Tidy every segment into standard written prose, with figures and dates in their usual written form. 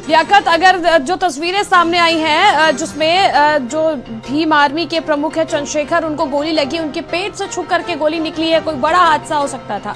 लियाकत, अगर जो तस्वीरें सामने आई हैं जिसमें जो भीम आर्मी के प्रमुख है चंद्रशेखर, उनको गोली लगी, उनके पेट से छू करके गोली निकली है, कोई बड़ा हादसा हो सकता था?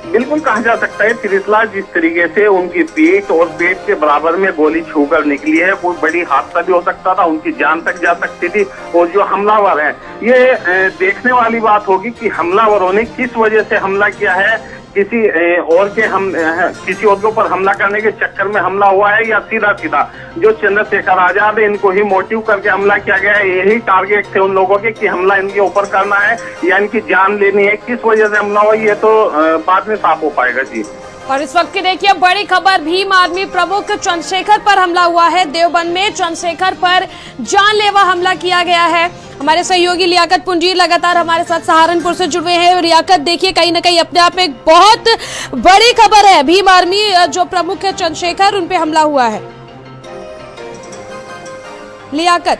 बिल्कुल कहा जा सकता है त्रिशला, जिस तरीके से उनकी पीठ और पेट के बराबर में गोली छूकर निकली है, कोई बड़ी हादसा भी हो सकता था, उनकी जान तक जा सकती थी। और जो हमलावर हैं, ये देखने वाली बात होगी कि हमलावरों ने किस वजह से हमला किया है। किसी और के ऊपर हमला करने के चक्कर में हमला हुआ है, या सीधा सीधा जो चंद्रशेखर आजाद है इनको ही मोटिव करके हमला किया गया है। यही टारगेट थे उन लोगों के कि हमला इनके ऊपर करना है या इनकी जान लेनी है। किस वजह से हमला हुआ ये तो बाद में साफ हो पाएगा जी। और इस वक्त की देखिए बड़ी खबर, भीम आर्मी प्रमुख चंद्रशेखर पर हमला हुआ है। देवबंद में चंद्रशेखर पर जानलेवा हमला किया गया है। हमारे सहयोगी लियाकत पुंजीर लगातार हमारे साथ सहारनपुर से जुड़े हैं। लियाकत, देखिए कहीं ना कहीं अपने आप में एक बहुत बड़ी खबर है, भीम आर्मी जो प्रमुख है चंद्रशेखर, उन पे हमला हुआ है। लियाकत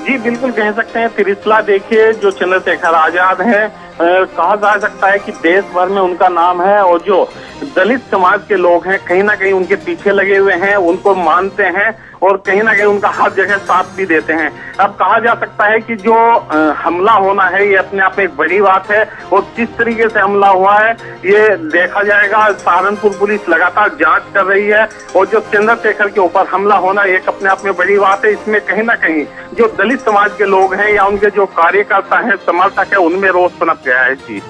जी बिल्कुल कह सकते हैं त्रिशला, देखिए जो चंद्रशेखर आजाद है, कहा जा सकता है कि देश भर में उनका नाम है। और जो दलित समाज के लोग हैं कहीं ना कहीं उनके पीछे लगे हुए हैं, उनको मानते हैं और कहीं ना कहीं उनका हर जगह साथ भी देते हैं। अब कहा जा सकता है कि जो हमला होना है ये अपने आप में एक बड़ी बात है, और किस तरीके से हमला हुआ है ये देखा जाएगा। सहारनपुर पुलिस लगातार जांच कर रही है, और जो चंद्रशेखर के ऊपर हमला होना एक अपने आप में बड़ी बात है। इसमें कहीं ना कहीं जो दलित समाज के लोग हैं या उनके जो कार्यकर्ता हैं, समर्थक है, उनमें रोष पनप गया है जी।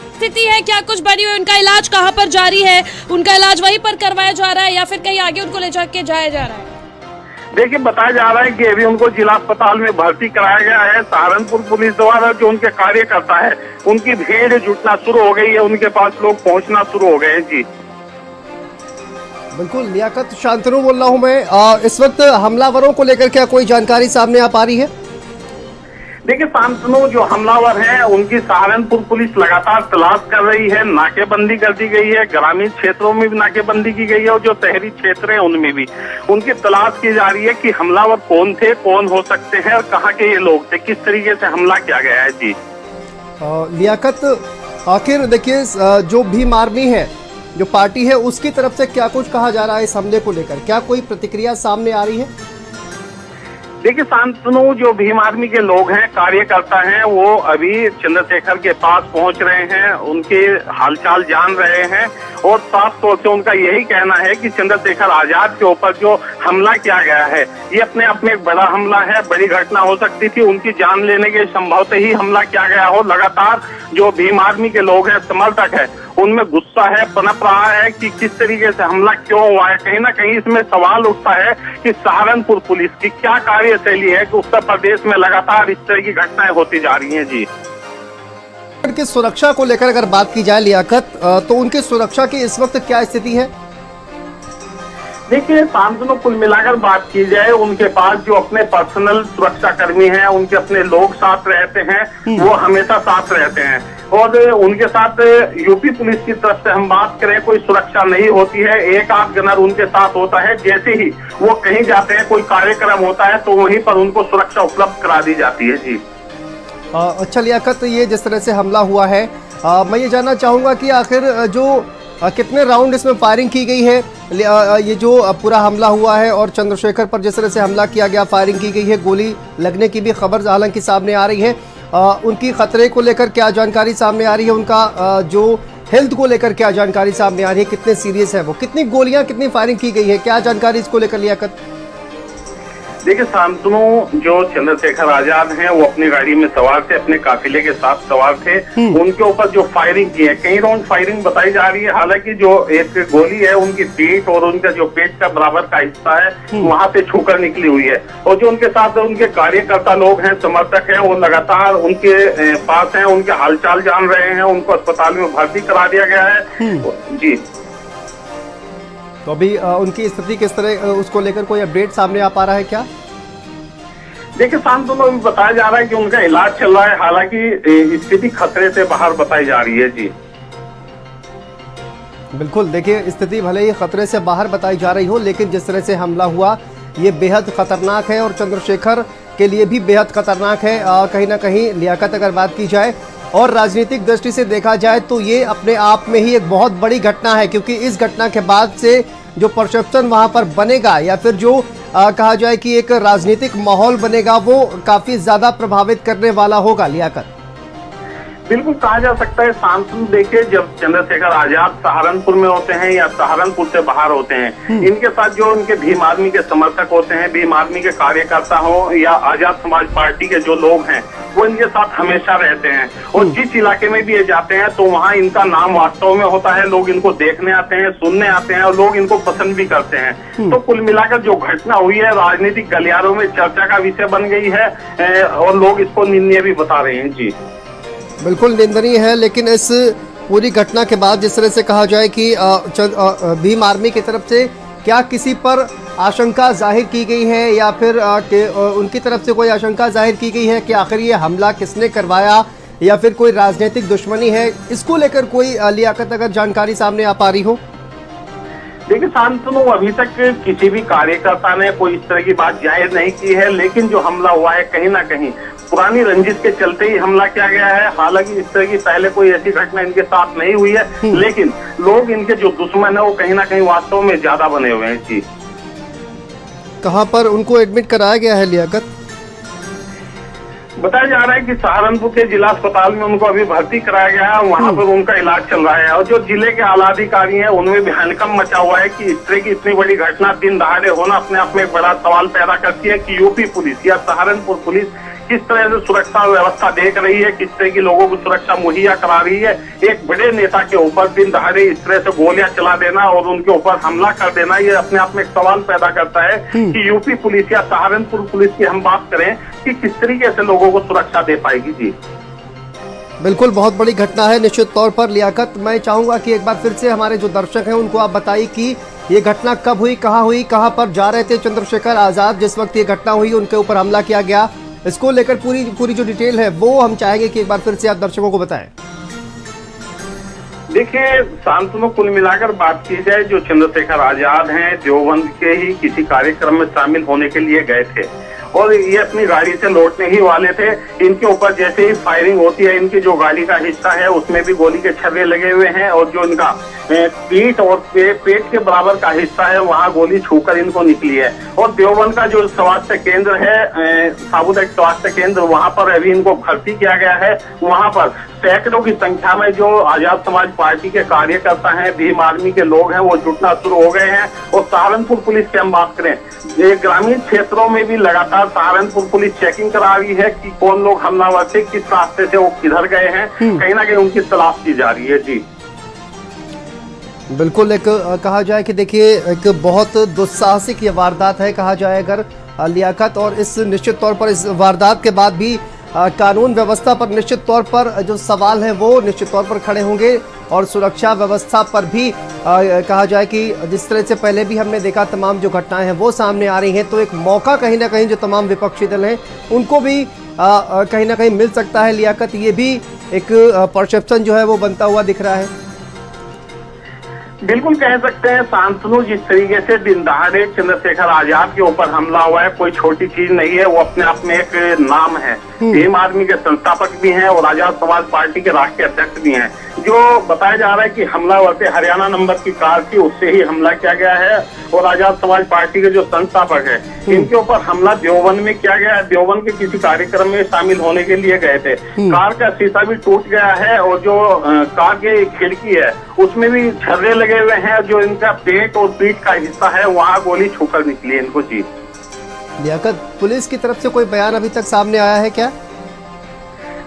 स्थिति है क्या कुछ बनी हुई? उनका इलाज कहाँ पर जारी है? उनका इलाज वहीं पर करवाया जा रहा है या फिर कहीं आगे उनको ले जाके जाया जा रहा है? देखिए बताया जा रहा है कि अभी उनको जिला अस्पताल में भर्ती कराया गया है। सहारनपुर पुलिस द्वारा जो उनके कार्यकर्ता है उनकी भीड़ जुटना शुरू हो गई है, उनके पास लोग पहुंचना शुरू हो गए हैं जी। बिल्कुल लियाकत, शांतनु बोल रहा हूँ मैं। इस वक्त हमलावरों को लेकर क्या कोई जानकारी सामने आ पा रही है? देखिए शांतनु, जो हमलावर हैं उनकी सहारनपुर पुलिस लगातार तलाश कर रही है। नाकेबंदी कर दी गई है, ग्रामीण क्षेत्रों में भी नाकेबंदी की गई है और जो शहरी क्षेत्र हैं उनमें भी उनकी तलाश की जा रही है कि हमलावर कौन थे, कौन हो सकते हैं और कहाँ के ये लोग थे, किस तरीके से हमला किया गया है जी। लियाकत, आखिर देखिए जो भीम आर्मी है, जो पार्टी है, उसकी तरफ से क्या कुछ कहा जा रहा है इस हमले को लेकर? क्या कोई प्रतिक्रिया सामने आ रही है? देखिए शांतनु, जो भीम आर्मी के लोग हैं, कार्यकर्ता हैं, वो अभी चंद्रशेखर के पास पहुंच रहे हैं, उनके हालचाल जान रहे हैं और साफ तौर से उनका यही कहना है कि चंद्रशेखर आजाद के ऊपर जो हमला किया गया है ये अपने आप में एक बड़ा हमला है, बड़ी घटना हो सकती थी। उनकी जान लेने के संभव से ही हमला किया गया हो। लगातार जो भीम आर्मी के लोग हैं, समर्थक है, उनमें गुस्सा है, पनप रहा है कि किस तरीके से हमला क्यों हुआ है। कहीं ना कहीं इसमें सवाल उठता है कि सहारनपुर पुलिस की क्या कार्यशैली है कि उत्तर प्रदेश में लगातार इस तरह की घटनाएं होती जा रही हैं जी। उनकी सुरक्षा को लेकर अगर बात की जाए लियाकत, तो उनकी सुरक्षा की इस वक्त क्या स्थिति है? देखिए शांतनु, कुल मिलाकर बात की जाए, उनके पास जो अपने पर्सनल सुरक्षा कर्मी हैं, उनके अपने लोग साथ रहते हैं, वो हमेशा साथ रहते हैं। और उनके साथ यूपी पुलिस की तरफ से हम बात करें, कोई सुरक्षा नहीं होती है। एक आध गनर उनके साथ होता है, जैसे ही वो कहीं जाते हैं, कोई कार्यक्रम होता है तो वहीं पर उनको सुरक्षा उपलब्ध करा दी जाती है जी। अच्छा लियाकत, ये जिस तरह से हमला हुआ है, मैं ये जानना चाहूंगा कि आखिर जो कितने राउंड इसमें फायरिंग की गई है? ये जो पूरा हमला हुआ है और चंद्रशेखर पर जिस तरह से हमला किया गया, फायरिंग की गई है, गोली लगने की भी खबर हालांकि सामने आ रही है। उनकी खतरे को लेकर क्या जानकारी सामने आ रही है? उनका जो हेल्थ को लेकर क्या जानकारी सामने आ रही है? कितने सीरियस है वो? कितनी गोलियां, कितनी फायरिंग की गई है? क्या जानकारी इसको लेकर लियाकत? देखिए शांतनु, जो चंद्रशेखर आजाद हैं वो अपनी गाड़ी में सवार थे, अपने काफिले के साथ सवार थे। उनके ऊपर जो फायरिंग की है, कई राउंड फायरिंग बताई जा रही है। हालांकि जो एक गोली है उनकी पीठ और उनका जो पेट का बराबर का हिस्सा है वहां से छूकर निकली हुई है। और जो उनके साथ उनके कार्यकर्ता लोग हैं, समर्थक हैं, वो लगातार उनके पास हैं, उनके हालचाल जान रहे हैं। उनको अस्पताल में भर्ती करा दिया गया है जी। तो अभी उनकी स्थिति किस तरह, उसको लेकर कोई अपडेट सामने आ पा रहा है क्या? देखिए शांतनु, बताया जा रहा है कि उनका इलाज चल रहा है, हालांकि स्थिति खतरे से बाहर बताई जा रही है जी। बिल्कुल, देखिए स्थिति भले ही खतरे से बाहर बताई जा रही हो, लेकिन जिस तरह से हमला हुआ ये बेहद खतरनाक है और चंद्रशेखर के लिए भी बेहद खतरनाक है। कहीं ना कहीं लियाकत, अगर बात की जाए और राजनीतिक दृष्टि से देखा जाए तो ये अपने आप में ही एक बहुत बड़ी घटना है, क्योंकि इस घटना के बाद से जो परसेप्शन वहां पर बनेगा या फिर जो कहा जाए कि एक राजनीतिक माहौल बनेगा वो काफी ज्यादा प्रभावित करने वाला होगा लियाकत? बिल्कुल कहा जा सकता है। शांतनु देखिए, जब चंद्रशेखर आजाद सहारनपुर में होते हैं या सहारनपुर से बाहर होते हैं, इनके साथ जो उनके भीम आर्मी के समर्थक होते हैं, भीम आर्मी के कार्यकर्ता हो या आजाद समाज पार्टी के जो लोग हैं, वो इनके साथ हमेशा रहते हैं। और जिस इलाके में भी ये जाते हैं तो वहाँ इनका नाम वास्तव में होता है, लोग इनको देखने आते हैं, सुनने आते हैं और लोग इनको पसंद भी करते हैं। तो कुल मिलाकर जो घटना हुई है राजनीतिक गलियारों में चर्चा का विषय बन गई है और लोग इसको निंदनीय भी बता रहे हैं। जी बिल्कुल निंदनीय है, लेकिन इस पूरी घटना के बाद जिस तरह से कहा जाए कि भीम आर्मी की तरफ से क्या किसी पर आशंका जाहिर की गई है या फिर उनकी तरफ से कोई आशंका जाहिर की गई है कि आखिर ये हमला किसने करवाया या फिर कोई राजनीतिक दुश्मनी है, इसको लेकर कोई लियाकत अगर जानकारी सामने आ पा रही हो? देखिए शांतनु, अभी तक किसी भी कार्यकर्ता ने कोई इस तरह की बात जाहिर नहीं की है, लेकिन जो हमला हुआ है कहीं ना कहीं पुरानी रंजिश के चलते ही हमला किया गया है। हालांकि इस तरह की पहले कोई ऐसी घटना इनके साथ नहीं हुई है, लेकिन लोग इनके जो दुश्मन है वो कहीं ना कहीं वास्तव में ज्यादा बने हुए हैं। जी कहाँ पर उनको एडमिट कराया गया है लियाकत? बताया जा रहा है कि सहारनपुर के जिला अस्पताल में उनको अभी भर्ती कराया गया है, वहाँ पर उनका इलाज चल रहा है। और जो जिले के आला अधिकारी हैं उनमें भी हड़कंप मचा हुआ है कि इस तरह की इतनी बड़ी घटना दिन दहाड़े होना अपने आप में एक बड़ा सवाल पैदा करती है कि यूपी पुलिस या सहारनपुर पुलिस किस तरह से सुरक्षा व्यवस्था देख रही है, किस तरह की लोगों को सुरक्षा मुहैया करा रही है। एक बड़े नेता के ऊपर दिन दहाड़े इस तरह से गोलियां चला देना और उनके ऊपर हमला कर देना, ये अपने आप में एक सवाल पैदा करता है कि यूपी पुलिस या सहारनपुर पुलिस की हम बात करें कि किस तरीके से लोगों को सुरक्षा दे पाएगी। जी बिल्कुल बहुत बड़ी घटना है निश्चित तौर पर लियाकत। मैं चाहूंगा कि एक बार फिर से हमारे जो दर्शक हैं उनको आप बताइए कि ये घटना कब हुई, कहाँ पर जा रहे थे चंद्रशेखर आजाद जिस वक्त ये घटना हुई, उनके ऊपर हमला किया गया, इसको लेकर पूरी जो डिटेल है वो हम चाहेंगे कि एक बार फिर से आप दर्शकों को बताएं। देखिए शांतनु, कुल मिलाकर बात की जाए, जो चंद्रशेखर आजाद हैं देवबंद के ही किसी कार्यक्रम में शामिल होने के लिए गए थे और ये अपनी गाड़ी से लौटने ही वाले थे। इनके ऊपर जैसे ही फायरिंग होती है, इनकी जो गाड़ी का हिस्सा है उसमें भी गोली के छर्रे लगे हुए हैं और जो इनका पीठ और पेट के बराबर का हिस्सा है वहाँ गोली छूकर इनको निकली है। और देवबंद का जो स्वास्थ्य केंद्र है, सामुदायिक स्वास्थ्य केंद्र, वहाँ पर अभी इनको भर्ती किया गया है। वहाँ पर सैकड़ों की संख्या में जो आजाद समाज पार्टी के कार्यकर्ता हैं, भीम आर्मी के लोग हैं, वो जुटना शुरू हो गए हैं। और सहारनपुर पुलिस की हम बात करें, ग्रामीण क्षेत्रों में भी लगातार सहारनपुर पुलिस चेकिंग करा रही है कि कौन लोग हमलावर थे, किस रास्ते से वो किधर गए हैं, कहीं ना कहीं उनकी तलाश की जा रही है। जी बिल्कुल, एक कहा जाए कि देखिए एक बहुत दुस्साहसिक ये वारदात है कहा जाए अगर लियाकत, और इस निश्चित तौर पर इस वारदात के बाद भी कानून व्यवस्था पर निश्चित तौर पर जो सवाल हैं वो निश्चित तौर पर खड़े होंगे और सुरक्षा व्यवस्था पर भी कहा जाए कि जिस तरह से पहले भी हमने देखा तमाम जो घटनाएं हैं वो सामने आ रही हैं, तो एक मौका कहीं ना कहीं जो तमाम विपक्षी दल हैं उनको भी कहीं ना कहीं मिल सकता है लियाकत। ये भी एक परसेप्शन जो है वो बनता हुआ दिख रहा है। बिल्कुल कह सकते हैं शांतनु, जिस तरीके से दिन दहाड़े चंद्रशेखर आजाद के ऊपर हमला हुआ है कोई छोटी चीज नहीं है, वो अपने आप में एक नाम है। भीम आर्मी के संस्थापक भी हैं और आजाद समाज पार्टी के राष्ट्रीय अध्यक्ष भी हैं। जो बताया जा रहा है कि हमलावर से हरियाणा नंबर की कार थी, उससे ही हमला किया गया है। और आजाद समाज पार्टी के जो संस्थापक है इनके ऊपर हमला देवबंद में किया गया है। देवबंद के किसी कार्यक्रम में शामिल होने के लिए गए थे, कार का शीशा भी टूट गया है और जो कार की खिड़की है उसमें भी छर्रे लगे हुए हैं। जो इनका पेट और पीठ का हिस्सा है वहाँ गोली छूकर निकली है इनको। जी लियाकत, पुलिस की तरफ से कोई बयान अभी तक सामने आया है क्या?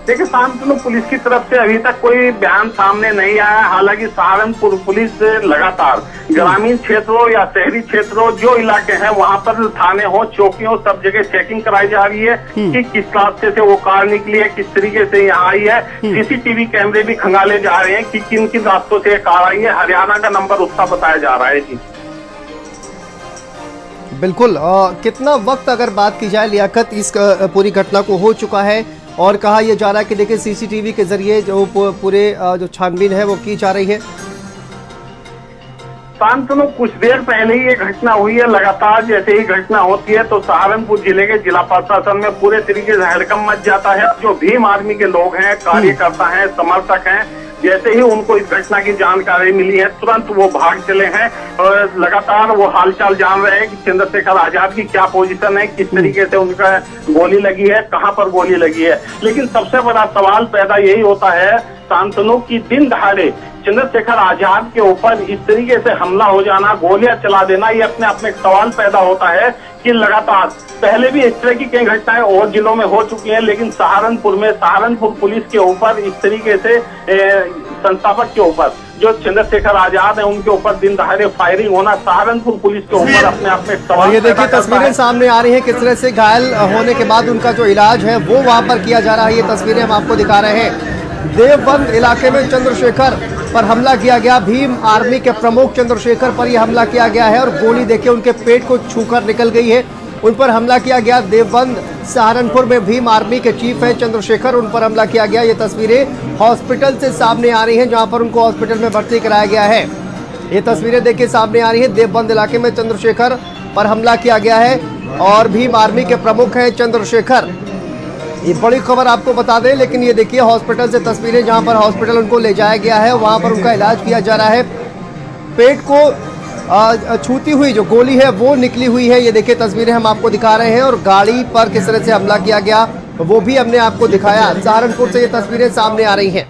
देखिए शांतनु, पुलिस की तरफ से अभी तक कोई बयान सामने नहीं आया। हालांकि सहारनपुर पुलिस लगातार ग्रामीण क्षेत्रों या शहरी क्षेत्रों जो इलाके हैं वहां पर थाने हो, चौकी हो, सब जगह चेकिंग कराई जा रही है कि किस रास्ते से वो कार निकली है, किस तरीके से यहाँ आई है। सीसीटीवी कैमरे भी खंगाले जा रहे हैं कि किन किन रास्तों से कार आई है। हरियाणा का नंबर उसका बताया जा रहा है। जी बिल्कुल, कितना वक्त अगर बात की जाए लियाकत इस पूरी घटना को हो चुका है और कहा यह जा रहा है कि देखिए सीसीटीवी के जरिए जो पूरे जो छानबीन है वो की जा रही है। शांतनु, कुछ देर पहले ही ये घटना हुई है। लगातार जैसे ही घटना होती है तो सहारनपुर जिले के जिला प्रशासन में पूरे तरीके से हड़कंप मच जाता है। जो भीम आर्मी के लोग हैं, कार्यकर्ता हैं, समर्थक हैं, जैसे ही उनको इस घटना की जानकारी मिली है तुरंत वो भाग चले हैं और लगातार वो हालचाल जान रहे हैं कि चंद्रशेखर आजाद की क्या पोजीशन है, किस तरीके से उनका गोली लगी है, कहां पर गोली लगी है। लेकिन सबसे बड़ा सवाल पैदा यही होता है शांतनु की दिन दहाड़े चंद्रशेखर आजाद के ऊपर इस तरीके से हमला हो जाना, गोलियां चला देना, ये अपने आप में एक सवाल पैदा होता है कि लगातार पहले भी इस तरह की कई घटनाएं और जिलों में हो चुकी हैं, लेकिन सहारनपुर पुलिस के ऊपर इस तरीके से संस्थापक के ऊपर जो चंद्रशेखर आजाद है उनके ऊपर दिन दहाड़े फायरिंग होना सहारनपुर पुलिस के ऊपर अपने आप में एक सवाल। ये देखिए तस्वीरें सामने आ रही हैं किस तरह से घायल होने के बाद उनका जो इलाज है वो वहां पर किया जा रहा है। ये तस्वीरें हम आपको दिखा रहे हैं। देवबंद इलाके में चंद्रशेखर पर हमला किया गया। भीम आर्मी के प्रमुख चंद्रशेखर पर यह हमला किया गया है और गोली देखिए उनके पेट को छूकर निकल गई है। उन पर हमला किया गया। देवबंद सहारनपुर में भीम आर्मी के चीफ है चंद्रशेखर, उन पर हमला किया गया। ये तस्वीरें हॉस्पिटल से सामने आ रही हैं जहां पर उनको हॉस्पिटल में भर्ती कराया गया है। ये तस्वीरें देखिए सामने आ रही है। देवबंद इलाके में चंद्रशेखर पर हमला किया गया है और भीम आर्मी के प्रमुख है चंद्रशेखर। ये बड़ी खबर आपको बता दें, लेकिन ये देखिए हॉस्पिटल से तस्वीरें जहां पर हॉस्पिटल उनको ले जाया गया है, वहां पर उनका इलाज किया जा रहा है। पेट को छूती हुई जो गोली है वो निकली हुई है। ये देखिए तस्वीरें हम आपको दिखा रहे हैं और गाड़ी पर किस तरह से हमला किया गया वो भी हमने आपको दिखाया। सहारनपुर से ये तस्वीरें सामने आ रही हैं।